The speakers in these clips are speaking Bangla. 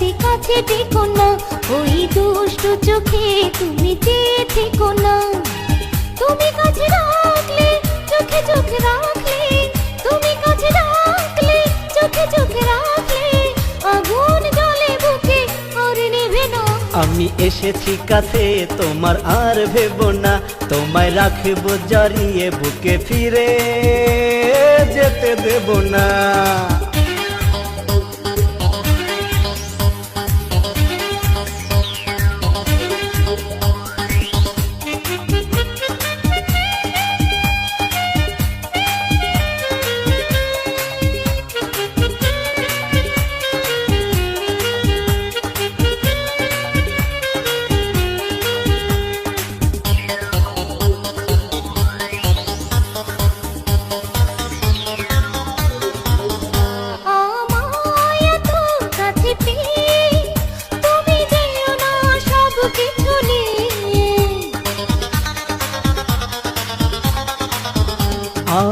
রাতে কাছে ডেকো না, ওই দুষ্টু চোখে তুমি চেয়ে থেকো না। তুমি কাছে রাখলে চোখে চোখে রাখলে, তুমি কাছে রাখলে চোখে চোখে রাখলে, আগুন জ্বলে বুকে আর নেভে না। আমি এসেছি কাছে তোমার আর ভেবো না, তোমায় রাখবো জড়িয়ে বুকে ফিরে যেতে দেব না।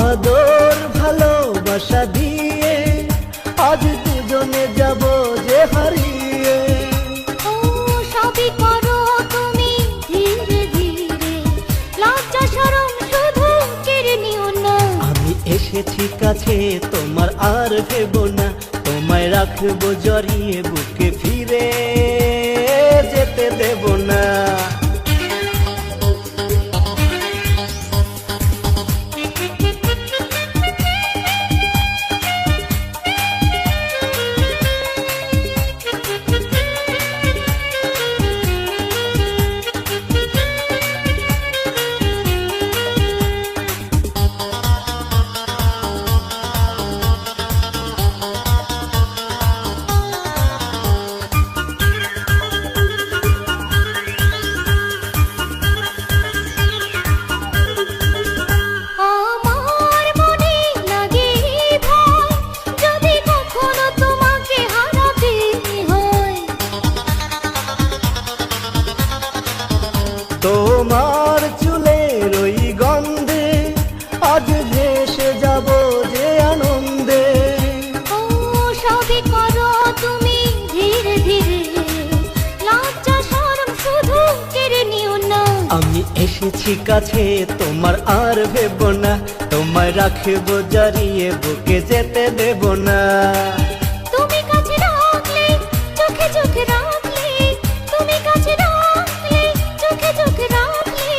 আদর ভালোবাসা দিয়ে আজ দুজনে যাব যে হারিয়ে। ও সবই করো তুমি ধীরে ধীরে, লজ্জা শরম শুধু কেড়ে নিও না। আমি এসেছি কাছে তোমার আর ভেবো না, তোমায় রাখবো জড়িয়ে বুকে ফিরে যেতে দেব না। তোমার চুলের ওই গন্ধে আজ ভেসে যাব যে আনন্দে। ও সবই করো তুমি ধীরে ধীরে, লজ্জা শরম শুধু কেড়ে নিও না। আমি এসেছি কাছে তোমার আর ভেবো না, তোমায় রাখবো জড়িয়ে বুকে যেতে দেব না। তুমি কাছে রাখলে চোখে চোখে রাখলে, তুমি কাছে রাখলে চোখে চোখে রাখলে,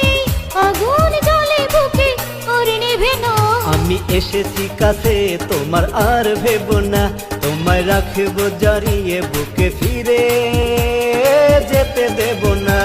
আগুন জ্বলে বুকে আর নেভে না। আমি এসেছি কাছে তোমার আর ভেবো না, তোমায় রাখবো জড়িয়ে বুকে ফিরে যেতে দেব না।